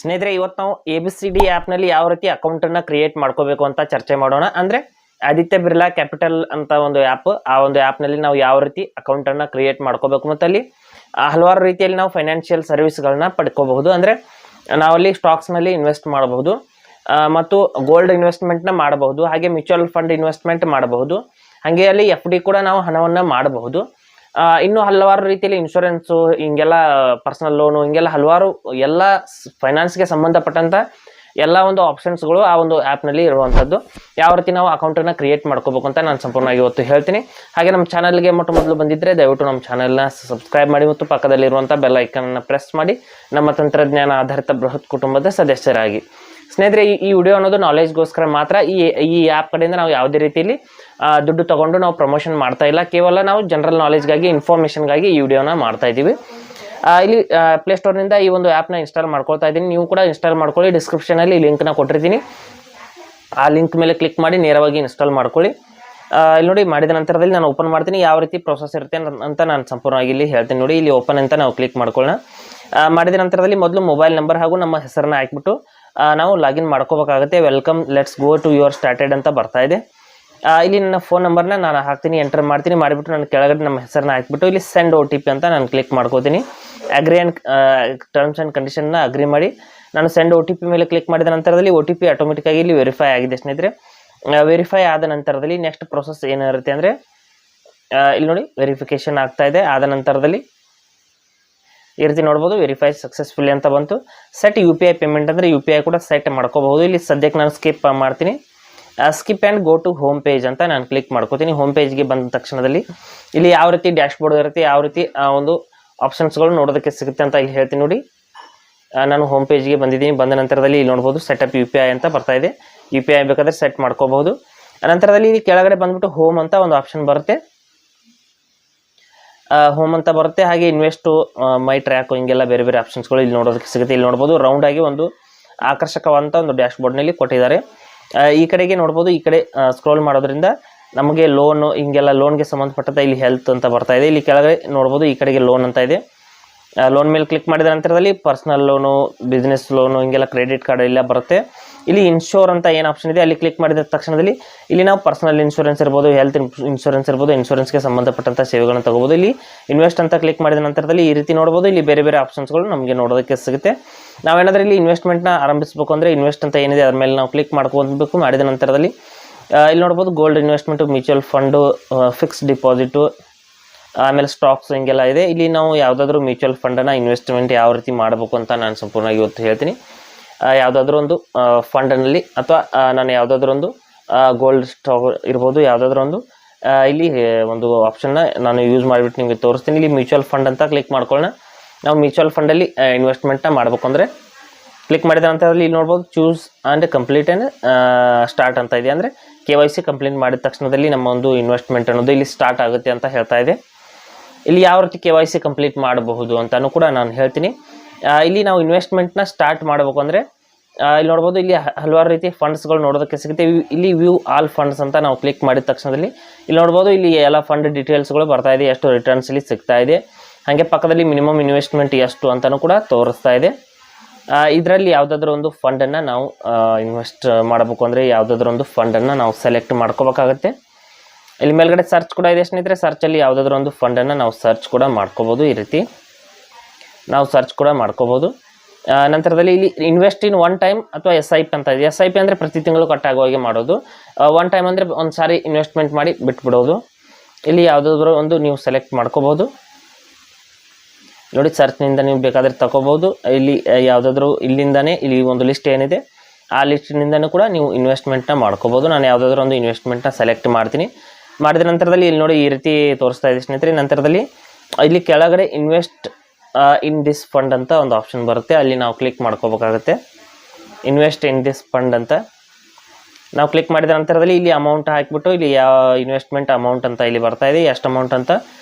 ಸ್ನೇಹಿತರೆ, ಇವತ್ತು ನಾವು ABCD ಆ್ಯಪ್ನಲ್ಲಿ ಯಾವ ರೀತಿ ಅಕೌಂಟನ್ನು ಕ್ರಿಯೇಟ್ ಮಾಡ್ಕೋಬೇಕು ಅಂತ ಚರ್ಚೆ ಮಾಡೋಣ. ಅಂದರೆ ಆದಿತ್ಯ ಬಿರ್ಲಾ ಕ್ಯಾಪಿಟಲ್ ಅಂತ ಒಂದು ಆ್ಯಪ್, ಆ ಒಂದು ಆ್ಯಪ್ನಲ್ಲಿ ನಾವು ಯಾವ ರೀತಿ ಅಕೌಂಟನ್ನು ಕ್ರಿಯೇಟ್ ಮಾಡ್ಕೋಬೇಕು ಮತ್ತು ಅಲ್ಲಿ ಹಲವಾರು ರೀತಿಯಲ್ಲಿ ನಾವು ಫೈನಾನ್ಷಿಯಲ್ ಸರ್ವಿಸ್ಗಳನ್ನ ಪಡ್ಕೋಬಹುದು. ಅಂದರೆ ನಾವಲ್ಲಿ ಸ್ಟಾಕ್ಸ್ನಲ್ಲಿ ಇನ್ವೆಸ್ಟ್ ಮಾಡಬಹುದು ಮತ್ತು ಗೋಲ್ಡ್ ಇನ್ವೆಸ್ಟ್ಮೆಂಟ್ನ ಮಾಡಬಹುದು, ಹಾಗೆ ಮ್ಯೂಚುವಲ್ ಫಂಡ್ ಇನ್ವೆಸ್ಟ್ಮೆಂಟ್ ಮಾಡಬಹುದು, ಹಾಗೆ ಅಲ್ಲಿ FD ಕೂಡ ನಾವು ಹಣವನ್ನು ಮಾಡಬಹುದು. ಇನ್ನು ಹಲವಾರು ರೀತಿಯಲ್ಲಿ ಇನ್ಶೂರೆನ್ಸು, ಹಿಂಗೆಲ್ಲ ಪರ್ಸನಲ್ ಲೋನು, ಹಿಂಗೆಲ್ಲ ಹಲವಾರು ಎಲ್ಲ ಫೈನಾನ್ಸ್ಗೆ ಸಂಬಂಧಪಟ್ಟಂಥ ಎಲ್ಲ ಒಂದು ಆಪ್ಷನ್ಸ್ಗಳು ಆ ಒಂದು ಆ್ಯಪ್ನಲ್ಲಿ ಇರುವಂಥದ್ದು. ಯಾವ ರೀತಿ ನಾವು ಅಕೌಂಟನ್ನು ಕ್ರಿಯೇಟ್ ಮಾಡ್ಕೋಬೇಕು ಅಂತ ನಾನು ಸಂಪೂರ್ಣವಾಗಿ ಇವತ್ತು ಹೇಳ್ತೀನಿ. ಹಾಗೆ ನಮ್ಮ ಚಾನಲ್ಗೆ ಮೊದಲು ಬಂದಿದ್ದರೆ ದಯವಿಟ್ಟು ನಮ್ಮ ಚಾನಲ್ನ ಸಬ್ಸ್ಕ್ರೈಬ್ ಮಾಡಿ ಮತ್ತು ಪಕ್ಕದಲ್ಲಿರುವಂಥ ಬೆಲ್ ಐಕನ್ನ ಪ್ರೆಸ್ ಮಾಡಿ ನಮ್ಮ ತಂತ್ರಜ್ಞಾನ ಆಧಾರಿತ ಬೃಹತ್ ಕುಟುಂಬದ ಸದಸ್ಯರಾಗಿ. ಸ್ನೇಹಿತರೆ, ಈ ವಿಡಿಯೋ ಅನ್ನೋದು ನಾಲೆಜ್ಗೋಸ್ಕರ ಮಾತ್ರ. ಈ ಆ್ಯಪ್ ಕಡೆಯಿಂದ ನಾವು ಯಾವುದೇ ರೀತಿಯಲ್ಲಿ ದುಡ್ಡು ತೊಗೊಂಡು ನಾವು ಪ್ರಮೋಷನ್ ಮಾಡ್ತಾ ಇಲ್ಲ. ಕೇವಲ ನಾವು ಜನರಲ್ ನಾಲೆಜ್ಗಾಗಿ, ಇನ್ಫಾರ್ಮೇಷನ್ಗಾಗಿ ಈ ವಿಡಿಯೋನ ಮಾಡ್ತಾ ಇದ್ದೀವಿ. ಇಲ್ಲಿ ಪ್ಲೇಸ್ಟೋರ್ನಿಂದ ಈ ಒಂದು ಆ್ಯಪ್ನ ಇನ್ಸ್ಟಾಲ್ ಮಾಡ್ಕೊಳ್ತಾ ಇದ್ದೀನಿ. ನೀವು ಕೂಡ ಇನ್ಸ್ಟಾಲ್ ಮಾಡ್ಕೊಳ್ಳಿ. ಡಿಸ್ಕ್ರಿಪ್ಷನಲ್ಲಿ ಲಿಂಕ್ನ ಕೊಟ್ಟಿರ್ತೀನಿ. ಆ ಲಿಂಕ್ ಮೇಲೆ ಕ್ಲಿಕ್ ಮಾಡಿ ನೇರವಾಗಿ ಇನ್ಸ್ಟಾಲ್ ಮಾಡ್ಕೊಳ್ಳಿ. ಇಲ್ಲಿ ನೋಡಿ, ಮಾಡಿದ ನಂತರದಲ್ಲಿ ನಾನು ಓಪನ್ ಮಾಡ್ತೀನಿ. ಯಾವ ರೀತಿ ಪ್ರೊಸೆಸ್ ಇರುತ್ತೆ ಅಂತ ನಾನು ಸಂಪೂರ್ಣವಾಗಿ ಇಲ್ಲಿ ಹೇಳ್ತೀನಿ. ನೋಡಿ, ಇಲ್ಲಿ ಓಪನ್ ಅಂತ ನಾವು ಕ್ಲಿಕ್ ಮಾಡ್ಕೊಳ್ಳೋಣ. ಮಾಡಿದ ನಂತರದಲ್ಲಿ ಮೊದಲು ಮೊಬೈಲ್ ನಂಬರ್ ಹಾಗೂ ನಮ್ಮ ಹೆಸರನ್ನ ಹಾಕ್ಬಿಟ್ಟು ನಾವು ಲಾಗಿನ್ ಮಾಡ್ಕೋಬೇಕಾಗುತ್ತೆ. Welcome, let's go to your started ಅಂತ ಬರ್ತಾ ಇದೆ. ಇಲ್ಲಿ ನನ್ನ ಫೋನ್ ನಂಬರ್ನ ನಾನು ಹಾಕ್ತೀನಿ, ಎಂಟರ್ ಮಾಡ್ತೀನಿ. ಮಾಡಿಬಿಟ್ಟು ನಾನು ಕೆಳಗಡೆ ನಮ್ಮ ಹೆಸರನ್ನ ಹಾಕ್ಬಿಟ್ಟು ಇಲ್ಲಿ ಸೆಂಡ್ OTP ಅಂತ ನಾನು ಕ್ಲಿಕ್ ಮಾಡ್ಕೋತೀನಿ. ಅಗ್ರಿ ಆ್ಯಂಡ್ ಟರ್ಮ್ಸ್ ಆ್ಯಂಡ್ ಕಂಡೀಷನ್ನ ಅಗ್ರಿ ಮಾಡಿ ನಾನು ಸೆಂಡ್ OTP ಮೇಲೆ ಕ್ಲಿಕ್ ಮಾಡಿದ ನಂತರದಲ್ಲಿ OTP ಆಟೋಮೆಟಿಕ್ಕಾಗಿ ಇಲ್ಲಿ ವೆರಿಫೈ ಆಗಿದೆ. ಸ್ನೇಹಿತರೆ, ವೆರಿಫೈ ಆದ ನಂತರದಲ್ಲಿ ನೆಕ್ಸ್ಟ್ ಪ್ರೊಸೆಸ್ ಏನಿರುತ್ತೆ ಅಂದರೆ ಇಲ್ಲಿ ನೋಡಿ, ವೆರಿಫಿಕೇಷನ್ ಆಗ್ತಾ ಇದೆ. ಆದ ನಂತರದಲ್ಲಿ ಈ ರೀತಿ ನೋಡ್ಬೋದು, ವೆರಿಫೈ ಸಕ್ಸಸ್ಫುಲಿ ಅಂತ ಬಂತು. ಸೆಟ್ UPI ಪೇಮೆಂಟ್ ಅಂದರೆ UPI ಕೂಡ ಸೆಟ್ ಮಾಡ್ಕೋಬಹುದು. ಇಲ್ಲಿ ಸದ್ಯಕ್ಕೆ ನಾನು ಸ್ಕಿಪ್ ಮಾಡ್ತೀನಿ. Skip and go to home page ಅಂತ ನಾನು ಕ್ಲಿಕ್ ಮಾಡ್ಕೋತೀನಿ. ಹೋಮ್ ಪೇಜ್ಗೆ ಬಂದ ತಕ್ಷಣದಲ್ಲಿ ಇಲ್ಲಿ ಯಾವ ರೀತಿ ಡ್ಯಾಶ್ಬೋರ್ಡ್ ಇರುತ್ತೆ, ಯಾವ ರೀತಿ ಒಂದು ಆಪ್ಷನ್ಸ್ಗಳು ನೋಡೋದಕ್ಕೆ ಸಿಗುತ್ತೆ ಅಂತ ಇಲ್ಲಿ ಹೇಳ್ತೀನಿ. ನೋಡಿ, ನಾನು ಹೋಮ್ ಪೇಜ್ಗೆ ಬಂದಿದ್ದೀನಿ. ಬಂದ ನಂತರದಲ್ಲಿ ಇಲ್ಲಿ ನೋಡ್ಬೋದು ಸೆಟಪ್ UPI ಅಂತ ಬರ್ತಾ ಇದೆ. UPI ಬೇಕಾದರೆ ಸೆಟ್ ಮಾಡ್ಕೋಬಹುದು. ನಂತರದಲ್ಲಿ ಇಲ್ಲಿ ಕೆಳಗಡೆ ಬಂದ್ಬಿಟ್ಟು ಹೋಮ್ ಅಂತ ಒಂದು ಆಪ್ಷನ್ ಬರುತ್ತೆ. ಹೋಮ್ ಅಂತ ಬರುತ್ತೆ. ಹಾಗೆ ಇನ್ವೆಸ್ಟು, ಮೈ ಟ್ರ್ಯಾಕು, ಹಿಂಗೆಲ್ಲ ಬೇರೆ ಬೇರೆ ಆಪ್ಷನ್ಸ್ಗಳು ಇಲ್ಲಿ ನೋಡೋದಕ್ಕೆ ಸಿಗುತ್ತೆ. ಇಲ್ಲಿ ನೋಡ್ಬೋದು ರೌಂಡ್ ಆಗಿ ಒಂದು ಆಕರ್ಷಕವಾದಂಥ ಒಂದು ಡ್ಯಾಶ್ಬೋರ್ಡ್ನಲ್ಲಿ ಕೊಟ್ಟಿದ್ದಾರೆ. ಈ ಕಡೆಗೆ ನೋಡ್ಬೋದು, ಈ ಕಡೆ ಸ್ಕ್ರೋಲ್ ಮಾಡೋದ್ರಿಂದ ನಮಗೆ ಲೋನು, ಹಿಂಗೆಲ್ಲ ಲೋನ್ಗೆ ಸಂಬಂಧಪಟ್ಟಂಥ ಇಲ್ಲಿ ಹೆಲ್ತ್ ಅಂತ ಬರ್ತಾ ಇದೆ. ಇಲ್ಲಿ ಕೆಳಗಡೆ ನೋಡ್ಬೋದು, ಈ ಕಡೆಗೆ ಲೋನ್ ಅಂತ ಇದೆ. ಲೋನ್ ಮೇಲೆ ಕ್ಲಿಕ್ ಮಾಡಿದ ನಂತರದಲ್ಲಿ ಪರ್ಸನಲ್ ಲೋನು, ಬಿಸ್ನೆಸ್ ಲೋನು, ಹಿಂಗೆಲ್ಲ ಕ್ರೆಡಿಟ್ ಕಾರ್ಡ್ ಎಲ್ಲ ಬರುತ್ತೆ. ಇಲ್ಲಿ ಇನ್ಶೂರ್ ಅಂತ ಏನು ಆಪ್ಷನ್ ಇದೆ ಅಲ್ಲಿ ಕ್ಲಿಕ್ ಮಾಡಿದ ತಕ್ಷಣದಲ್ಲಿ ಇಲ್ಲಿ ನಾವು ಪರ್ಸನಲ್ ಇನ್ಶೂರೆನ್ಸ್ ಇರ್ಬೋದು, ಹೆಲ್ತ್ ಇನ್ಶೂರೆನ್ಸ್ ಇರ್ಬೋದು, ಇನ್ಶೂರೆನ್ಸ್ಗೆ ಸಂಬಂಧಪಟ್ಟಂಥ ಸೇವೆಗಳನ್ನು ತಗೋಬೋದು. ಇಲ್ಲಿ ಇನ್ವೆಸ್ಟ್ ಅಂತ ಕ್ಲಿಕ್ ಮಾಡಿದ ನಂತರದಲ್ಲಿ ಈ ರೀತಿ ನೋಡ್ಬೋದು, ಇಲ್ಲಿ ಬೇರೆ ಬೇರೆ ಆಪ್ಷನ್ಸ್ಗಳು ನಮಗೆ ನೋಡೋದಕ್ಕೆ ಸಿಗುತ್ತೆ. ನಾವೇನಾದರೂ ಇಲ್ಲಿ ಇನ್ವೆಸ್ಟ್ಮೆಂಟ್ನ ಆರಂಭಿಸಬೇಕು ಅಂದರೆ ಇನ್ವೆಸ್ಟ್ ಅಂತ ಏನಿದೆ ಅದ್ರ ಮೇಲೆ ನಾವು ಕ್ಲಿಕ್ ಮಾಡ್ಕೊಬೇಕು. ಮಾಡಿದ ನಂತರದಲ್ಲಿ ಇಲ್ಲಿ ನೋಡ್ಬೋದು gold investment, mutual fund, fixed deposit, ಆಮೇಲೆ ಸ್ಟಾಕ್ಸ್ ಹಿಂಗೆಲ್ಲ ಇದೆ. ಇಲ್ಲಿ ನಾವು ಯಾವುದಾದ್ರೂ ಮ್ಯೂಚುವಲ್ ಫಂಡನ್ನು ಇನ್ವೆಸ್ಟ್ಮೆಂಟ್ ಯಾವ ರೀತಿ ಮಾಡಬೇಕು ಅಂತ ನಾನು ಸಂಪೂರ್ಣವಾಗಿ ಇವತ್ತು ಹೇಳ್ತೀನಿ. ಯಾವುದಾದ್ರೂ ಒಂದು ಫಂಡ್ನಲ್ಲಿ ಅಥವಾ ನಾನು ಯಾವುದಾದ್ರೂ ಒಂದು ಗೋಲ್ಡ್ ಸ್ಟಾಕ್ ಇರ್ಬೋದು, ಯಾವುದಾದ್ರೂ ಒಂದು ಇಲ್ಲಿ ಒಂದು ಆಪ್ಷನ್ನ ನಾನು ಯೂಸ್ ಮಾಡಿಬಿಟ್ಟು ನಿಮಗೆ ತೋರಿಸ್ತೀನಿ. ಇಲ್ಲಿ ಮ್ಯೂಚುವಲ್ ಫಂಡ್ ಅಂತ ಕ್ಲಿಕ್ ಮಾಡ್ಕೊಳ್ಳೋಣ. ನಾವು ಮ್ಯೂಚುವಲ್ ಫಂಡಲ್ಲಿ ಇನ್ವೆಸ್ಟ್ಮೆಂಟ್ನ ಮಾಡಬೇಕು ಅಂದರೆ ಕ್ಲಿಕ್ ಮಾಡಿದ ನಂತರದಲ್ಲಿ ಇಲ್ಲಿ ನೋಡ್ಬೋದು choose and complete and start ಅಂತ ಇದೆ. ಅಂದರೆ KYC ಕಂಪ್ಲೀಟ್ ಮಾಡಿದ ತಕ್ಷಣದಲ್ಲಿ ನಮ್ಮ ಒಂದು ಇನ್ವೆಸ್ಟ್ಮೆಂಟ್ ಅನ್ನೋದು ಇಲ್ಲಿ ಸ್ಟಾರ್ಟ್ ಆಗುತ್ತೆ ಅಂತ ಹೇಳ್ತಾ ಇದೆ. ಇಲ್ಲಿ ಯಾವ ರೀತಿ KYC ಕಂಪ್ಲೀಟ್ ಮಾಡಬಹುದು ಅಂತಲೂ ಕೂಡ ನಾನು ಹೇಳ್ತೀನಿ. ಇಲ್ಲಿ ನಾವು ಇನ್ವೆಸ್ಟ್ಮೆಂಟ್ನ ಸ್ಟಾರ್ಟ್ ಮಾಡಬೇಕು ಅಂದರೆ ಇಲ್ಲಿ ನೋಡ್ಬೋದು, ಇಲ್ಲಿ ಹಲವಾರು ರೀತಿ ಫಂಡ್ಸ್ಗಳು ನೋಡೋದಕ್ಕೆ ಸಿಗುತ್ತೆ. ಇಲ್ಲಿ ವ್ಯೂ ಆಲ್ ಫಂಡ್ಸ್ ಅಂತ ನಾವು ಕ್ಲಿಕ್ ಮಾಡಿದ ತಕ್ಷಣದಲ್ಲಿ ಇಲ್ಲಿ ನೋಡ್ಬೋದು, ಇಲ್ಲಿ ಎಲ್ಲ ಫಂಡ್ ಡೀಟೇಲ್ಸ್ಗಳು ಬರ್ತಾ ಇದೆ, ಎಷ್ಟು ರಿಟರ್ನ್ಸ್ ಇಲ್ಲಿ ಸಿಗ್ತಾ ಇದೆ. ಹಾಗೆ ಪಕ್ಕದಲ್ಲಿ ಮಿನಿಮಮ್ ಇನ್ವೆಸ್ಟ್ಮೆಂಟ್ ಎಷ್ಟು ಅಂತಲೂ ಕೂಡ ತೋರಿಸ್ತಾ ಇದೆ. ಇದರಲ್ಲಿ ಯಾವುದಾದ್ರೂ ಒಂದು ಫಂಡನ್ನು ನಾವು ಇನ್ವೆಸ್ಟ್ ಮಾಡಬೇಕು ಅಂದರೆ ಯಾವುದಾದ್ರೂ ಒಂದು ಫಂಡನ್ನು ನಾವು ಸೆಲೆಕ್ಟ್ ಮಾಡ್ಕೋಬೇಕಾಗತ್ತೆ. ಇಲ್ಲಿ ಮೇಲ್ಗಡೆ ಸರ್ಚ್ ಕೂಡ ಇದೆ ಸ್ನೇಹಿತರೆ. ಸರ್ಚಲ್ಲಿ ಯಾವುದಾದ್ರೂ ಒಂದು ಫಂಡನ್ನು ನಾವು ಸರ್ಚ್ ಕೂಡ ಮಾಡ್ಕೋಬೋದು. ಈ ರೀತಿ ನಾವು ಸರ್ಚ್ ಕೂಡ ಮಾಡ್ಕೋಬೋದು. ನಂತರದಲ್ಲಿ ಇಲ್ಲಿ ಇನ್ವೆಸ್ಟ್ ಇನ್ ಒನ್ ಟೈಮ್ ಅಥವಾ SIP ಅಂತ ಇದೆ. SIP ಅಂದರೆ ಪ್ರತಿ ತಿಂಗಳು ಕಟ್ಟಾಗೋ ಹಾಗೆ ಮಾಡೋದು. ಒನ್ ಟೈಮ್ ಅಂದರೆ ಒಂದು ಸಾರಿ ಇನ್ವೆಸ್ಟ್ಮೆಂಟ್ ಮಾಡಿ ಬಿಟ್ಬಿಡೋದು. ಇಲ್ಲಿ ಯಾವುದಾದ್ರೂ ಒಂದು ನೀವು ಸೆಲೆಕ್ಟ್ ಮಾಡ್ಕೋಬೋದು. ನೋಡಿ, ಸರ್ಚ್ನಿಂದ ನೀವು ಬೇಕಾದರೆ ತಗೋಬೋದು. ಇಲ್ಲಿ ಯಾವುದಾದ್ರೂ ಇಲ್ಲಿಂದನೇ ಇಲ್ಲಿ ಒಂದು ಲಿಸ್ಟ್ ಏನಿದೆ ಆ ಲಿಸ್ಟಿನಿಂದನೂ ಕೂಡ ನೀವು ಇನ್ವೆಸ್ಟ್ಮೆಂಟ್ನ ಮಾಡ್ಕೋಬೋದು. ನಾನು ಯಾವುದಾದ್ರೂ ಒಂದು ಇನ್ವೆಸ್ಟ್ಮೆಂಟ್ನ ಸೆಲೆಕ್ಟ್ ಮಾಡ್ತೀನಿ. ಮಾಡಿದ ನಂತರದಲ್ಲಿ ಇಲ್ಲಿ ನೋಡಿ ಈ ರೀತಿ ತೋರಿಸ್ತಾ ಇದೆ ಸ್ನೇಹಿತರೆ. ನಂತರದಲ್ಲಿ ಇಲ್ಲಿ ಕೆಳಗಡೆ ಇನ್ವೆಸ್ಟ್ ಇನ್ ದಿಸ್ ಫಂಡ್ ಅಂತ ಒಂದು ಆಪ್ಷನ್ ಬರುತ್ತೆ. ಅಲ್ಲಿ ನಾವು ಕ್ಲಿಕ್ ಮಾಡ್ಕೋಬೇಕಾಗುತ್ತೆ. ಇನ್ವೆಸ್ಟ್ ಇನ್ ದಿಸ್ ಫಂಡ್ ಅಂತ ನಾವು ಕ್ಲಿಕ್ ಮಾಡಿದ ನಂತರದಲ್ಲಿ ಇಲ್ಲಿ ಅಮೌಂಟ್ ಹಾಕಿಬಿಟ್ಟು ಇಲ್ಲಿ ಯಾವ ಇನ್ವೆಸ್ಟ್ಮೆಂಟ್ ಅಮೌಂಟ್ ಅಂತ ಇಲ್ಲಿ ಬರ್ತಾ ಇದೆ, ಎಷ್ಟು ಅಮೌಂಟ್ ಅಂತ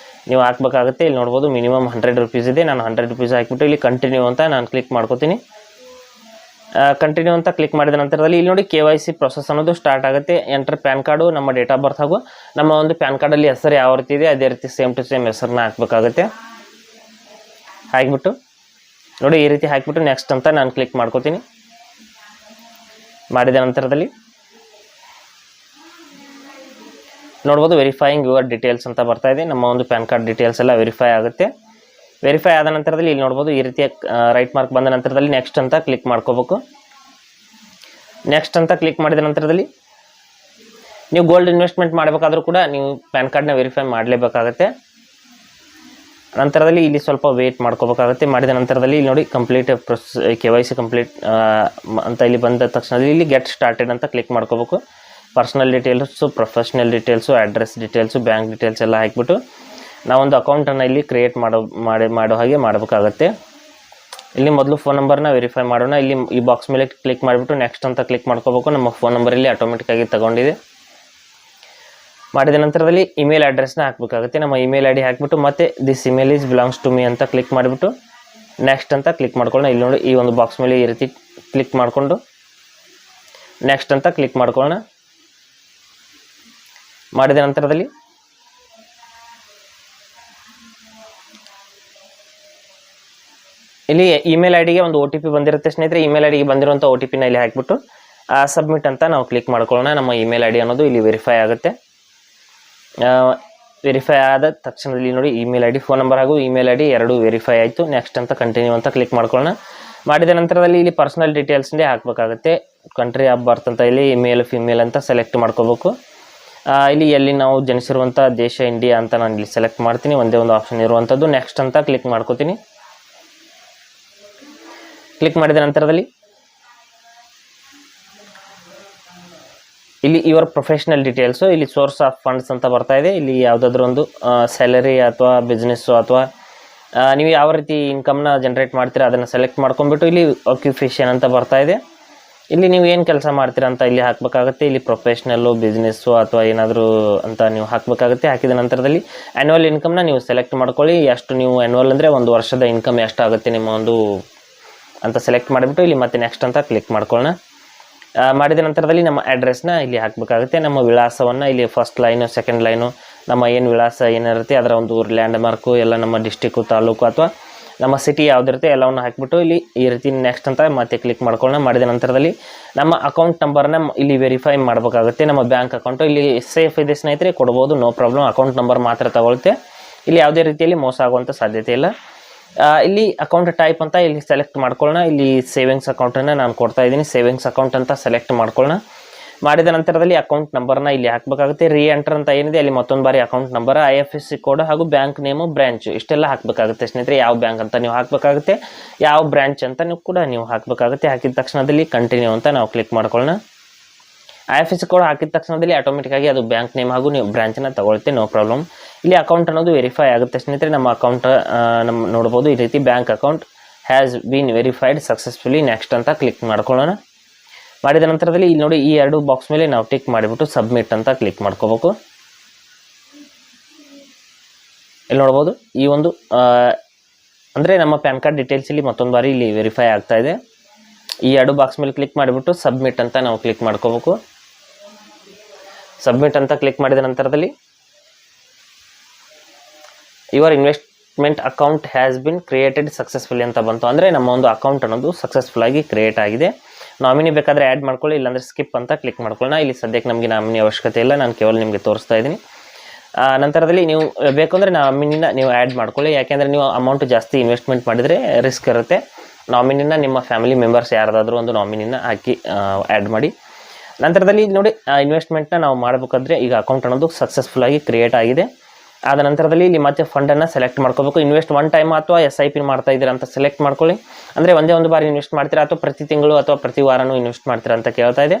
ನೀವು ಹಾಕಬೇಕಾಗುತ್ತೆ. ಇಲ್ಲಿ ನೋಡ್ಬೋದು ಮಿನಿಮಮ್ 100 ರೂಪೀಸ್ ಇದೆ. ನಾನು 100 ರೂಪೀಸ್ ಹಾಕಿಬಿಟ್ಟು ಇಲ್ಲಿ ಕಂಟಿನ್ಯೂ ಅಂತ ನಾನು ಕ್ಲಿಕ್ ಮಾಡ್ಕೋತೀನಿ. ಕಂಟಿನ್ಯೂ ಅಂತ ಕ್ಲಿಕ್ ಮಾಡಿದ ನಂತರದಲ್ಲಿ ಇಲ್ಲಿ ನೋಡಿ KYC ಪ್ರೊಸೆಸ್ ಅನ್ನೋದು ಸ್ಟಾರ್ಟ್ ಆಗುತ್ತೆ. ಎಂಟರ್ ಪ್ಯಾನ್ ಕಾರ್ಡು, ನಮ್ಮ ಡೇಟ್ ಆಫ್ ಬರ್ತ್ ಹಾಗೂ ನಮ್ಮ ಒಂದು ಪ್ಯಾನ್ ಕಾರ್ಡಲ್ಲಿ ಹೆಸರು ಯಾವ ರೀತಿ ಇದೆ ಅದೇ ರೀತಿ ಸೇಮ್ ಟು ಸೇಮ್ ಹೆಸರನ್ನ ಹಾಕಬೇಕಾಗುತ್ತೆ. ಹಾಕಿಬಿಟ್ಟು ನೋಡಿ ಈ ರೀತಿ ಹಾಕಿಬಿಟ್ಟು ನೆಕ್ಸ್ಟ್ ಅಂತ ನಾನು ಕ್ಲಿಕ್ ಮಾಡ್ಕೋತೀನಿ. ಮಾಡಿದ ನಂತರದಲ್ಲಿ ನೋಡ್ಬೋದು ವೆರಿಫೈಯಿಂಗ್ ಯುವರ್ ಡೀಟೇಲ್ಸ್ ಅಂತ ಬರ್ತಾ ಇದೆ. ನಮ್ಮ ಒಂದು ಪ್ಯಾನ್ ಕಾರ್ಡ್ ಡೀಟೇಲ್ಸ್ ಎಲ್ಲ ವೆರಿಫೈ ಆಗುತ್ತೆ. ವೆರಿಫೈ ಆದ ನಂತರದಲ್ಲಿ ಇಲ್ಲಿ ನೋಡ್ಬೋದು ಈ ರೀತಿಯ ರೈಟ್ ಮಾರ್ಕ್ ಬಂದ ನಂತರದಲ್ಲಿ ನೆಕ್ಸ್ಟ್ ಅಂತ ಕ್ಲಿಕ್ ಮಾಡ್ಕೋಬೇಕು. ನೆಕ್ಸ್ಟ್ ಅಂತ ಕ್ಲಿಕ್ ಮಾಡಿದ ನಂತರದಲ್ಲಿ ನೀವು ಗೋಲ್ಡ್ ಇನ್ವೆಸ್ಟ್ಮೆಂಟ್ ಮಾಡಬೇಕಾದ್ರೂ ಕೂಡ ನೀವು ಪ್ಯಾನ್ ಕಾರ್ಡ್ನ ವೆರಿಫೈ ಮಾಡಲೇಬೇಕಾಗುತ್ತೆ. ನಂತರದಲ್ಲಿ ಇಲ್ಲಿ ಸ್ವಲ್ಪ ವೇಟ್ ಮಾಡ್ಕೋಬೇಕಾಗುತ್ತೆ. ಮಾಡಿದ ನಂತರದಲ್ಲಿ ಇಲ್ಲಿ ನೋಡಿ ಕಂಪ್ಲೀಟ್ KYC ಕಂಪ್ಲೀಟ್ ಅಂತ ಇಲ್ಲಿ ಬಂದ ತಕ್ಷಣದಲ್ಲಿ ಇಲ್ಲಿ ಗೆಟ್ ಸ್ಟಾರ್ಟೆಡ್ ಅಂತ ಕ್ಲಿಕ್ ಮಾಡ್ಕೋಬೇಕು. Personal details, professional details, address details, bank details ಎಲ್ಲ ಹಾಕಿಬಿಟ್ಟು ನಾವೊಂದು ಅಕೌಂಟನ್ನು ಇಲ್ಲಿ ಕ್ರಿಯೇಟ್ ಮಾಡೋ ಹಾಗೆ ಮಾಡಬೇಕಾಗತ್ತೆ. ಇಲ್ಲಿ ಮೊದಲು ಫೋನ್ ನಂಬರ್ನ ವೆರಿಫೈ ಮಾಡೋಣ. ಇಲ್ಲಿ ಈ ಬಾಕ್ಸ್ ಮೇಲೆ ಕ್ಲಿಕ್ ಮಾಡಿಬಿಟ್ಟು ನೆಕ್ಸ್ಟ್ ಅಂತ ಕ್ಲಿಕ್ ಮಾಡ್ಕೋಬೇಕು. ನಮ್ಮ ಫೋನ್ ನಂಬರ್ ಇಲ್ಲಿ ಆಟೋಮೆಟಿಕ್ಕಾಗಿ ತಗೊಂಡಿದೆ. ಮಾಡಿದ ನಂತರದಲ್ಲಿ ಇಮೇಲ್ ಅಡ್ರೆಸ್ನ ಹಾಕಬೇಕಾಗುತ್ತೆ. ನಮ್ಮ ಇಮೇಲ್ ID ಹಾಕಿಬಿಟ್ಟು ಮತ್ತೆ this email is belongs to me ಅಂತ ಕ್ಲಿಕ್ ಮಾಡಿಬಿಟ್ಟು ನೆಕ್ಸ್ಟ್ ಅಂತ ಕ್ಲಿಕ್ ಮಾಡ್ಕೊಳ್ಳೋಣ. ಇಲ್ಲಿ ನೋಡಿ ಈ ಒಂದು ಬಾಕ್ಸ್ ಮೇಲೆ ಈ ರೀತಿ ಕ್ಲಿಕ್ ಮಾಡಿಕೊಂಡು ನೆಕ್ಸ್ಟ್ ಅಂತ ಕ್ಲಿಕ್ ಮಾಡ್ಕೊಳ್ಳೋಣ. ಮಾಡಿದ ನಂತರದಲ್ಲಿ ಇಲ್ಲಿ ಇಮೇಲ್ ಐಡಿಗೆ ಒಂದು OTP ಬಂದಿರುತ್ತೆ ಸ್ನೇಹಿತರೆ. ಇಮೇಲ್ ಐಡಿಗೆ ಬಂದಿರುವಂಥ OTPನ ಇಲ್ಲಿ ಹಾಕಿಬಿಟ್ಟು ಸಬ್ಮಿಟ್ ಅಂತ ನಾವು ಕ್ಲಿಕ್ ಮಾಡ್ಕೊಳ್ಳೋಣ. ನಮ್ಮ ಇಮೇಲ್ ID ಅನ್ನೋದು ಇಲ್ಲಿ ವೆರಿಫೈ ಆಗುತ್ತೆ. ವೆರಿಫೈ ಆದ ತಕ್ಷಣದಲ್ಲಿ ನೋಡಿ ಇಮೇಲ್ ID, ಫೋನ್ ನಂಬರ್ ಹಾಗೂ ಇಮೇಲ್ ID ಎರಡೂ ವೆರಿಫೈ ಆಯಿತು. ನೆಕ್ಸ್ಟ್ ಅಂತ ಕಂಟಿನ್ಯೂ ಅಂತ ಕ್ಲಿಕ್ ಮಾಡ್ಕೊಳ್ಳೋಣ. ಮಾಡಿದ ನಂತರದಲ್ಲಿ ಇಲ್ಲಿ ಪರ್ಸನಲ್ ಡೀಟೇಲ್ಸ್ನೇ ಹಾಕಬೇಕಾಗುತ್ತೆ. ಕಂಟ್ರಿ ಆಫ್ ಬರ್ತ್ ಅಂತ ಇಲ್ಲಿ ಮೇಲ್ ಫಿಮೇಲ್ ಅಂತ ಸೆಲೆಕ್ಟ್ ಮಾಡ್ಕೋಬೇಕು. ಇಲ್ಲಿ ಎಲ್ಲಿ ನಾವು ಜನಿಸಿರುವಂಥ ದೇಶ ಇಂಡಿಯಾ ಅಂತ ನಾನು ಇಲ್ಲಿ ಸೆಲೆಕ್ಟ್ ಮಾಡ್ತೀನಿ. ಒಂದೇ ಒಂದು ಆಪ್ಷನ್ ಇರುವಂಥದ್ದು. ನೆಕ್ಸ್ಟ್ ಅಂತ ಕ್ಲಿಕ್ ಮಾಡ್ಕೋತೀನಿ. ಕ್ಲಿಕ್ ಮಾಡಿದ ನಂತರದಲ್ಲಿ ಇಲ್ಲಿ ಯುವರ್ ಪ್ರೊಫೆಷನಲ್ ಡೀಟೇಲ್ಸು, ಇಲ್ಲಿ ಸೋರ್ಸ್ ಆಫ್ ಫಂಡ್ಸ್ ಅಂತ ಬರ್ತಾ ಇದೆ. ಇಲ್ಲಿ ಯಾವುದಾದ್ರೂ ಒಂದು ಸ್ಯಾಲರಿ ಅಥವಾ ಬಿಸ್ನೆಸ್ಸು ಅಥವಾ ನೀವು ಯಾವ ರೀತಿ ಇನ್ಕಮ್ನ ಜನ್ರೇಟ್ ಮಾಡ್ತೀರಾ ಅದನ್ನು ಸೆಲೆಕ್ಟ್ ಮಾಡ್ಕೊಂಡ್ಬಿಟ್ಟು ಇಲ್ಲಿ ಆಕ್ಯುಪೇಷನ್ ಅಂತ ಬರ್ತಾ ಇದೆ. ಇಲ್ಲಿ ನೀವು ಏನು ಕೆಲಸ ಮಾಡ್ತೀರಾ ಅಂತ ಇಲ್ಲಿ ಹಾಕಬೇಕಾಗುತ್ತೆ. ಇಲ್ಲಿ ಪ್ರೊಫೆಷ್ನಲ್ಲು, ಬಿಸ್ನೆಸ್ಸು ಅಥವಾ ಏನಾದರೂ ಅಂತ ನೀವು ಹಾಕಬೇಕಾಗುತ್ತೆ. ಹಾಕಿದ ನಂತರದಲ್ಲಿ ಆ್ಯನ್ಯುವಲ್ ಇನ್ಕಮ್ನ ನೀವು ಸೆಲೆಕ್ಟ್ ಮಾಡ್ಕೊಳ್ಳಿ. ಎಷ್ಟು ನೀವು ಆ್ಯನ್ಯುವಲ್ ಅಂದರೆ ಒಂದು ವರ್ಷದ ಇನ್ಕಮ್ ಎಷ್ಟಾಗುತ್ತೆ ನಿಮ್ಮ ಒಂದು ಅಂತ ಸೆಲೆಕ್ಟ್ ಮಾಡಿಬಿಟ್ಟು ಇಲ್ಲಿ ಮತ್ತೆ ನೆಕ್ಸ್ಟ್ ಅಂತ ಕ್ಲಿಕ್ ಮಾಡ್ಕೊಳ್ಳೋಣ. ಮಾಡಿದ ನಂತರದಲ್ಲಿ ನಮ್ಮ ಅಡ್ರೆಸ್ನ ಇಲ್ಲಿ ಹಾಕಬೇಕಾಗುತ್ತೆ. ನಮ್ಮ ವಿಳಾಸವನ್ನು ಇಲ್ಲಿ ಫಸ್ಟ್ ಲೈನು, ಸೆಕೆಂಡ್ ಲೈನು, ನಮ್ಮ ಏನು ವಿಳಾಸ ಏನಿರುತ್ತೆ ಅದರ ಒಂದು ಲ್ಯಾಂಡ್ ಮಾರ್ಕು ಎಲ್ಲ ನಮ್ಮ ಡಿಸ್ಟಿಕ್ಕು, ತಾಲೂಕು ಅಥವಾ ನಮ್ಮ ಸಿಟಿ ಯಾವುದಿರುತ್ತೆ ಎಲ್ಲವನ್ನು ಹಾಕಿಬಿಟ್ಟು ಇಲ್ಲಿ ಈ ರೀತಿ ನೆಕ್ಸ್ಟ್ ಅಂತ ಮತ್ತೆ ಕ್ಲಿಕ್ ಮಾಡ್ಕೊಳ್ಳೋಣ. ಮಾಡಿದ ನಂತರದಲ್ಲಿ ನಮ್ಮ ಅಕೌಂಟ್ ನಂಬರ್ನ ಇಲ್ಲಿ ವೆರಿಫೈ ಮಾಡಬೇಕಾಗುತ್ತೆ. ನಮ್ಮ ಬ್ಯಾಂಕ್ ಅಕೌಂಟು ಇಲ್ಲಿ ಸೇಫ್ ಇದೆ ಸ್ನೇಹಿತರೆ, ಕೊಡ್ಬೋದು, ನೋ ಪ್ರಾಬ್ಲಮ್. ಅಕೌಂಟ್ ನಂಬರ್ ಮಾತ್ರ ತಗೊಳುತ್ತೆ. ಇಲ್ಲಿ ಯಾವುದೇ ರೀತಿಯಲ್ಲಿ ಮೋಸ ಆಗುವಂಥ ಸಾಧ್ಯತೆ ಇಲ್ಲ. ಇಲ್ಲಿ ಅಕೌಂಟ್ ಟೈಪ್ ಅಂತ ಇಲ್ಲಿ ಸೆಲೆಕ್ಟ್ ಮಾಡ್ಕೊಳ್ಳೋಣ. ಇಲ್ಲಿ ಸೇವಿಂಗ್ಸ್ ಅಕೌಂಟನ್ನು ನಾನು ಕೊಡ್ತಾ ಇದ್ದೀನಿ. ಸೇವಿಂಗ್ಸ್ ಅಕೌಂಟ್ ಅಂತ ಸೆಲೆಕ್ಟ್ ಮಾಡ್ಕೊಳ್ಳೋಣ. ಮಾಡಿದ ನಂತರದಲ್ಲಿ ಅಕೌಂಟ್ ನಂಬರ್ನ ಇಲ್ಲಿ ಹಾಕಬೇಕಾಗುತ್ತೆ. ಎಂಟರ್ ಅಂತ ಏನಿದೆ ಅಲ್ಲಿ ಮತ್ತೊಂದು ಬಾರಿ ಅಕೌಂಟ್ ನಂಬರ್, IFSC ಕೋಡ್ ಹಾಗೂ ಬ್ಯಾಂಕ್ ನೇಮು, ಬ್ರಾಂಚ್ ಇಷ್ಟೆಲ್ಲ ಹಾಕಬೇಕಾಗುತ್ತೆ ಸ್ನೇಹಿತರೆ. ಯಾವ ಬ್ಯಾಂಕ್ ಅಂತ ನೀವು ಹಾಕಬೇಕಾಗುತ್ತೆ, ಯಾವ ಬ್ರಾಂಚ್ ಅಂತ ನೀವು ಹಾಕಬೇಕಾಗುತ್ತೆ. ಹಾಕಿದ ತಕ್ಷಣದಲ್ಲಿ ಕಂಟಿನ್ಯೂ ಅಂತ ನಾವು ಕ್ಲಿಕ್ ಮಾಡ್ಕೊಳ್ಳೋಣ. IFSC ಕೋಡ್ ಹಾಕಿದ ತಕ್ಷಣದಲ್ಲಿ ಆಟೋಮೆಟಿಕ್ಕಾಗಿ ಅದು ಬ್ಯಾಂಕ್ ನೇಮ್ ಹಾಗೂ ನೀವು ಬ್ರಾಂಚನ್ನು ತಗೊಳುತ್ತೆ, ನೋ ಪ್ರಾಬ್ಲಮ್. ಇಲ್ಲಿ ಅಕೌಂಟ್ ಅನ್ನೋದು ವೆರಿಫೈ ಆಗುತ್ತೆ ಸ್ನೇಹಿತರೆ. ನಮ್ಮ ಅಕೌಂಟ್ ನೋಡ್ಬೋದು ಈ ರೀತಿ bank account has been verified successfully. Next ಅಂತ ಕ್ಲಿಕ್ ಮಾಡ್ಕೊಳ್ಳೋಣ. ಮಾಡಿದ ನಂತರದಲ್ಲಿ ಇಲ್ಲಿ ನೋಡಿ ಈ ಎರಡು ಬಾಕ್ಸ್ ಮೇಲೆ ನಾವು ಟಿಕ್ ಮಾಡಿಬಿಟ್ಟು ಸಬ್ಮಿಟ್ ಅಂತ ಕ್ಲಿಕ್ ಮಾಡ್ಕೋಬೇಕು. ಇಲ್ಲಿ ನೋಡ್ಬೋದು ಈ ಒಂದು ಅಂದರೆ ನಮ್ಮ ಪ್ಯಾನ್ ಕಾರ್ಡ್ ಡೀಟೇಲ್ಸ್ ಇಲ್ಲಿ ಮತ್ತೊಂದು ಬಾರಿ ಇಲ್ಲಿ ವೆರಿಫೈ ಆಗ್ತಾ ಇದೆ. ಈ ಎರಡು ಬಾಕ್ಸ್ ಮೇಲೆ ಕ್ಲಿಕ್ ಮಾಡಿಬಿಟ್ಟು ಸಬ್ಮಿಟ್ ಅಂತ ನಾವು ಕ್ಲಿಕ್ ಮಾಡ್ಕೋಬೇಕು. ಸಬ್ಮಿಟ್ ಅಂತ ಕ್ಲಿಕ್ ಮಾಡಿದ ನಂತರದಲ್ಲಿ your investment account has been created successfully ಅಂತ ಬಂತು. ಅಂದರೆ ನಮ್ಮ ಒಂದು ಅಕೌಂಟ್ ಅನ್ನೋದು ಸಕ್ಸಸ್ಫುಲ್ ಆಗಿ ಕ್ರಿಯೇಟ್ ಆಗಿದೆ. ನಾಮಿನಿ ಬೇಕಾದರೆ ಆ್ಯಡ್ ಮಾಡ್ಕೊಳ್ಳಿ, ಇಲ್ಲಾಂದರೆ ಸ್ಕಿಪ್ ಅಂತ ಕ್ಲಿಕ್ ಮಾಡ್ಕೊಳ್ಳೋಣ. ಇಲ್ಲಿ ಸದ್ಯಕ್ಕೆ ನಮಗೆ ನಾಮಿನಿ ಅವಶ್ಯಕತೆ ಇಲ್ಲ, ನಾನು ಕೇವಲ ನಿಮಗೆ ತೋರಿಸ್ತಾ ಇದ್ದೀನಿ. ನಂತರದಲ್ಲಿ ನೀವು ಬೇಕಂದರೆ ನಾಮಿನಿನ ನೀವು ಆ್ಯಡ್ ಮಾಡ್ಕೊಳ್ಳಿ. ಯಾಕೆಂದರೆ ನೀವು ಅಮೌಂಟ್ ಜಾಸ್ತಿ ಇನ್ವೆಸ್ಟ್ಮೆಂಟ್ ಮಾಡಿದರೆ ರಿಸ್ಕ್ ಇರುತ್ತೆ. ನಾಮಿನಿನ ನಿಮ್ಮ ಫ್ಯಾಮಿಲಿ ಮೆಂಬರ್ಸ್ ಯಾರಾದರೂ ಒಂದು ನಾಮಿನಿನ ಹಾಕಿ ಆ್ಯಡ್ ಮಾಡಿ. ನಂತರದಲ್ಲಿ ನೋಡಿ ಇನ್ವೆಸ್ಟ್ಮೆಂಟ್ನ ನಾವು ಮಾಡಬೇಕಾದ್ರೆ ಈಗ ಅಕೌಂಟ್ ಅನ್ನೋದು ಸಕ್ಸಸ್ಫುಲ್ಲಾಗಿ ಕ್ರಿಯೇಟ್ ಆಗಿದೆ. ಆದ ನಂತರದಲ್ಲಿ ಇಲ್ಲಿ ಮತ್ತೆ ಫಂಡನ್ನು ಸೆಲೆಕ್ಟ್ ಮಾಡ್ಕೋಬೇಕು. ಇನ್ವೆಸ್ಟ್ ಒನ್ ಟೈಮ್ ಅಥವಾ SIP ಮಾಡ್ತಾ ಇದ್ದೀರಾ ಅಂತ ಸೆಲೆಕ್ಟ್ ಮಾಡ್ಕೊಳ್ಳಿ. ಅಂದರೆ ಒಂದೇ ಒಂದು ಬಾರಿ ಇನ್ವೆಸ್ಟ್ ಮಾಡ್ತೀರಾ ಅಥವಾ ಪ್ರತಿ ತಿಂಗಳು ಅಥವಾ ಪ್ರತಿ ವಾರನೂ ಇನ್ವೆಸ್ಟ್ ಮಾಡ್ತೀರಾ ಅಂತ ಕೇಳ್ತಾ ಇದೆ.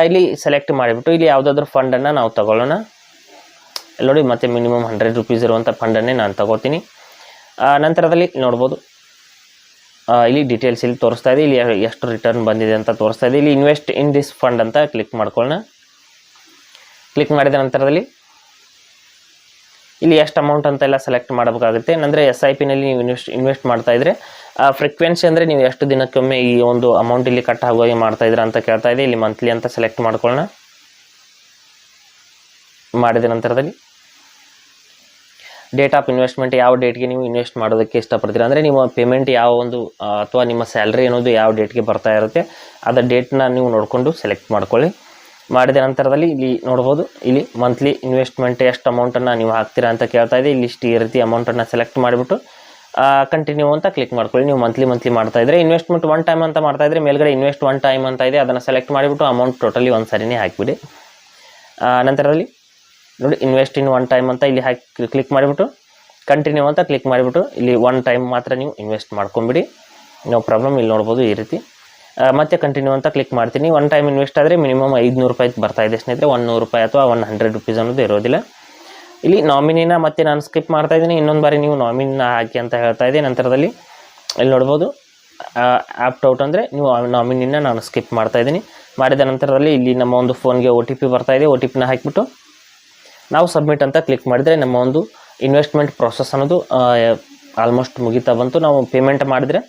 ಇಲ್ಲಿ ಸೆಲೆಕ್ಟ್ ಮಾಡಿಬಿಟ್ಟು ಇಲ್ಲಿ ಯಾವುದಾದ್ರೂ ಫಂಡನ್ನು ನಾವು ತಗೊಳ್ಳೋಣ. ಇಲ್ಲಿ ನೋಡಿ ಮತ್ತೆ ಮಿನಿಮಮ್ 100 ರೂಪೀಸ್ ಇರುವಂಥ ಫಂಡನ್ನೇ ನಾನು ತಗೋತೀನಿ. ನಂತರದಲ್ಲಿ ನೋಡ್ಬೋದು ಇಲ್ಲಿ ಡೀಟೇಲ್ಸ್ ಇಲ್ಲಿ ತೋರಿಸ್ತಾ ಇದೆ. ಇಲ್ಲಿ ಎಷ್ಟು ರಿಟರ್ನ್ ಬಂದಿದೆ ಅಂತ ತೋರಿಸ್ತಾ ಇದೆ. ಇಲ್ಲಿ ಇನ್ವೆಸ್ಟ್ ಇನ್ ದಿಸ್ ಫಂಡ್ ಅಂತ ಕ್ಲಿಕ್ ಮಾಡ್ಕೊಳ್ಳೋಣ. ಕ್ಲಿಕ್ ಮಾಡಿದ ನಂತರದಲ್ಲಿ ಇಲ್ಲಿ ಎಷ್ಟು ಅಮೌಂಟ್ ಅಂತೆಲ್ಲ ಸೆಲೆಕ್ಟ್ ಮಾಡಬೇಕಾಗುತ್ತೆ. ಅಂದರೆ SIPನಲ್ಲಿ ನೀವು ಇನ್ವೆಸ್ಟ್ ಮಾಡ್ತಾ ಇದ್ರೆ ಫ್ರೀಕ್ವೆನ್ಸಿ ಅಂದರೆ ನೀವು ಎಷ್ಟು ದಿನಕ್ಕೊಮ್ಮೆ ಈ ಒಂದು ಅಮೌಂಟ್ ಇಲ್ಲಿ ಕಟ್ ಆಗುವಾಗೆ ಮಾಡ್ತಾ ಇದ್ದೀರಾ ಅಂತ ಕೇಳ್ತಾ ಇದೆ. ಇಲ್ಲಿ ಮಂತ್ಲಿ ಅಂತ ಸೆಲೆಕ್ಟ್ ಮಾಡ್ಕೊಳ್ಳೋಣ. ಮಾಡಿದ ನಂತರದಲ್ಲಿ ಡೇಟ್ ಆಫ್ ಇನ್ವೆಸ್ಟ್ಮೆಂಟ್ ಯಾವ ಡೇಟ್ಗೆ ನೀವು ಇನ್ವೆಸ್ಟ್ ಮಾಡೋದಕ್ಕೆ ಇಷ್ಟಪಡ್ತೀರಾ, ಅಂದರೆ ನಿಮ್ಮ ಪೇಮೆಂಟ್ ಯಾವ ಒಂದು ಅಥವಾ ನಿಮ್ಮ ಸ್ಯಾಲ್ರಿ ಅನ್ನೋದು ಯಾವ ಡೇಟ್ಗೆ ಬರ್ತಾ ಇರುತ್ತೆ ಅದರ ಡೇಟ್ನ ನೀವು ನೋಡಿಕೊಂಡು ಸೆಲೆಕ್ಟ್ ಮಾಡ್ಕೊಳ್ಳಿ. ಮಾಡಿದ ನಂತರದಲ್ಲಿ ಇಲ್ಲಿ ನೋಡ್ಬೋದು, ಇಲ್ಲಿ ಮಂತ್ಲಿ ಇನ್ವೆಸ್ಟ್ಮೆಂಟ್ ಎಷ್ಟು ಅಮೌಂಟನ್ನು ನೀವು ಹಾಕ್ತೀರಾ ಅಂತ ಕೇಳ್ತಾ ಇದೆ. ಇಲ್ಲಿ ಇಷ್ಟು ಈ ರೀತಿ ಅಮೌಂಟನ್ನು ಸೆಲೆಕ್ಟ್ ಮಾಡಿಬಿಟ್ಟು ಕಂಟಿನ್ಯೂ ಅಂತ ಕ್ಲಿಕ್ ಮಾಡ್ಕೊಳ್ಳಿ. ನೀವು ಮಂತ್ಲಿ ಮಾಡ್ತಾ ಇದ್ರೆ ಇನ್ವೆಸ್ಟ್ಮೆಂಟ್ ಒನ್ ಟೈಮ್ ಅಂತ ಮಾಡ್ತಾ ಇದ್ರೆ ಮೇಲ್ಗಡೆ ಇನ್ವೆಸ್ಟ್ ಒನ್ ಟೈಮ್ ಅಂತ ಇದೆ, ಅದನ್ನು ಸೆಲೆಕ್ಟ್ ಮಾಡಿಬಿಟ್ಟು ಅಮೌಂಟ್ ಟೋಟಲಿ ಒಂದು ಸರಿನೇ ಹಾಕಿಬಿಡಿ. ನಂತರದಲ್ಲಿ ನೋಡಿ ಇನ್ವೆಸ್ಟ್ ಇನ್ ಒನ್ ಟೈಮ್ ಅಂತ ಇಲ್ಲಿ ಹಾಕಿ ಕ್ಲಿಕ್ ಮಾಡಿಬಿಟ್ಟು ಕಂಟಿನ್ಯೂ ಅಂತ ಕ್ಲಿಕ್ ಮಾಡಿಬಿಟ್ಟು ಇಲ್ಲಿ ಒನ್ ಟೈಮ್ ಮಾತ್ರ ನೀವು ಇನ್ವೆಸ್ಟ್ ಮಾಡ್ಕೊಂಬಿಡಿ. No problem. ಇಲ್ಲಿ ನೋಡ್ಬೋದು ಈ ರೀತಿ ಮತ್ತೆ ಕಂಟಿನ್ಯೂ ಅಂತ ಕ್ಲಿಕ್ ಮಾಡ್ತೀನಿ. ಒನ್ ಟೈಮ್ ಇನ್ವೆಸ್ಟ್ ಆದರೆ ಮಿನಿಮಮ್ 500 ರೂಪಾಯಿ ಬರ್ತಾ ಇದೆ ಸ್ನೇಹಿತರೆ, 100 ರೂಪಾಯಿ ಅಥವಾ 100 ರೂಪೀಸ್ ಅನ್ನೋದು ಇರೋದಿಲ್ಲ. ಇಲ್ಲಿ ನಾಮಿನಿನ ಮತ್ತೆ ನಾನು ಸ್ಕಿಪ್ ಮಾಡ್ತಾ ಇದ್ದೀನಿ, ಇನ್ನೊಂದು ಬಾರಿ ನೀವು ನಾಮಿನಿನ ಹಾಕಿ ಅಂತ ಹೇಳ್ತಾ ಇದೆ. ನಂತರದಲ್ಲಿ ಇಲ್ಲಿ ನೋಡ್ಬೋದು ಆಪ್ಟ್ ಔಟ್ ಅಂದರೆ ನೀವು ನಾಮಿನಿನ ನಾನು ಸ್ಕಿಪ್ ಮಾಡ್ತಾ ಇದ್ದೀನಿ. ಮಾಡಿದ ನಂತರದಲ್ಲಿ ಇಲ್ಲಿ ನಮ್ಮ ಒಂದು ಫೋನ್ಗೆ OTP ಬರ್ತಾ ಇದೆ, OTPನ ಹಾಕಿಬಿಟ್ಟು ನಾವು ಸಬ್ಮಿಟ್ ಅಂತ ಕ್ಲಿಕ್ ಮಾಡಿದರೆ ನಮ್ಮ ಒಂದು ಇನ್ವೆಸ್ಟ್ಮೆಂಟ್ ಪ್ರೊಸೆಸ್ ಅನ್ನೋದು ಆಲ್ಮೋಸ್ಟ್ ಮುಗಿತಾ ಬಂತು. ನಾವು ಪೇಮೆಂಟ್ ಮಾಡಿದರೆ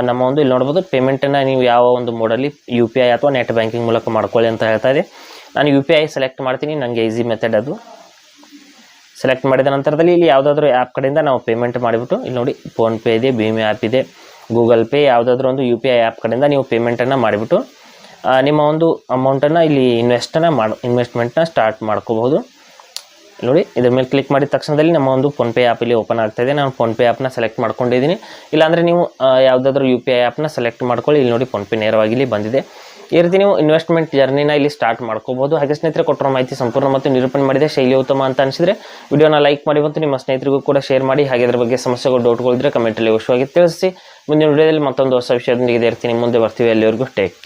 ನಮ್ಮ ಒಂದು ಇಲ್ಲಿ ನೋಡ್ಬೋದು ಪೇಮೆಂಟನ್ನು ನೀವು ಯಾವ ಒಂದು ಮೋಡಲ್ಲಿ UPI ಅಥವಾ ನೆಟ್ ಬ್ಯಾಂಕಿಂಗ್ ಮೂಲಕ ಮಾಡ್ಕೊಳ್ಳಿ ಅಂತ ಹೇಳ್ತಾ ಇದೆ. ನಾನು UPI ಸೆಲೆಕ್ಟ್ ಮಾಡ್ತೀನಿ, ನನಗೆ ಈಸಿ ಮೆಥಡ್ ಅದು. ಸೆಲೆಕ್ಟ್ ಮಾಡಿದ ನಂತರದಲ್ಲಿ ಇಲ್ಲಿ ಯಾವುದಾದ್ರೂ ಆ್ಯಪ್ ಕಡೆಯಿಂದ ನಾವು ಪೇಮೆಂಟ್ ಮಾಡಿಬಿಟ್ಟು ಇಲ್ಲಿ ನೋಡಿ ಫೋನ್ಪೇ ಇದೆ, ಭೀಮ್ ಆ್ಯಪ್ ಇದೆ, ಗೂಗಲ್ ಪೇ, ಯಾವುದಾದ್ರೂ ಒಂದು UPI ಆ್ಯಪ್ ಕಡೆಯಿಂದ ನೀವು ಪೇಮೆಂಟನ್ನು ಮಾಡಿಬಿಟ್ಟು ನಿಮ್ಮ ಒಂದು ಅಮೌಂಟನ್ನು ಇಲ್ಲಿ ಇನ್ವೆಸ್ಟ್ಮೆಂಟ್ನ ಸ್ಟಾರ್ಟ್ ಮಾಡ್ಕೋಬಹುದು. ನೋಡಿ ಇದ್ರ ಮೇಲೆ ಕ್ಲಿಕ್ ಮಾಡಿದ ತಕ್ಷಣದಲ್ಲಿ ನಮ್ಮ ಒಂದು ಫೋನ್ಪೇ ಆ್ಯಪ್ ಇಲ್ಲಿ ಓಪನ್ ಆಗ್ತಾಯಿದೆ. ನಾನು ಫೋನ್ಪೇ ಆ್ಯಪ್ನ ಸೆಲೆಕ್ಟ್ ಮಾಡ್ಕೊಂಡಿದ್ದೀನಿ. ಇಲ್ಲಾಂದರೆ ನೀವು ಯಾವುದಾದ್ರೂ UPI ಆ್ಯಪ್ನ ಸೆಲೆಕ್ಟ್ ಮಾಡ್ಕೊಳ್ಳಿ. ಇಲ್ಲಿ ನೋಡಿ ಫೋನ್ಪೇ ನೇರವಾಗಿ ಇಲ್ಲಿ ಬಂದಿದೆ. ಈ ರೀತಿ ನೀವು ಇನ್ವೆಸ್ಟ್ಮೆಂಟ್ ಜರ್ನಿನ ಇಲ್ಲಿ ಸ್ಟಾರ್ಟ್ ಮಾಡ್ಕೋಬಹುದು. ಹಾಗೆ ಸ್ನೇಹಿತರೆ ಕೊಟ್ಟಿರೋ ಮಾಹಿತಿ ಸಂಪೂರ್ಣ ಮತ್ತು ನಿರೂಪಣೆ ಮಾಡಿದೆ, ಶೈಲಿ ಉತ್ತಮ ಅಂತ ಅನಿಸಿದರೆ ವಿಡಿಯೋನ ಲೈಕ್ ಮಾಡಿ ಮತ್ತು ನಿಮ್ಮ ಸ್ನೇಹಿತರಿಗೂ ಕೂಡ ಶೇರ್ ಮಾಡಿ. ಹಾಗೆ ಅದರ ಬಗ್ಗೆ ಸಮಸ್ಯೆಗಳು ಡೌಟ್ಗಳಿದ್ರೆ ಕಮೆಂಟಲ್ಲಿ ಅವಶ್ಯವಾಗಿ ತಿಳಿಸಿ. ಮುಂದಿನ ವಿಡಿಯೋದಲ್ಲಿ ಮತ್ತೊಂದು ಹೊಸ ವಿಷಯದೊಂದಿಗೆ ಇರ್ತೀನಿ, ಮುಂದೆ ಬರ್ತೀವಿ. ಅಲ್ಲಿವರೆಗೂ ಟೇಕ್ ಕೇರ್.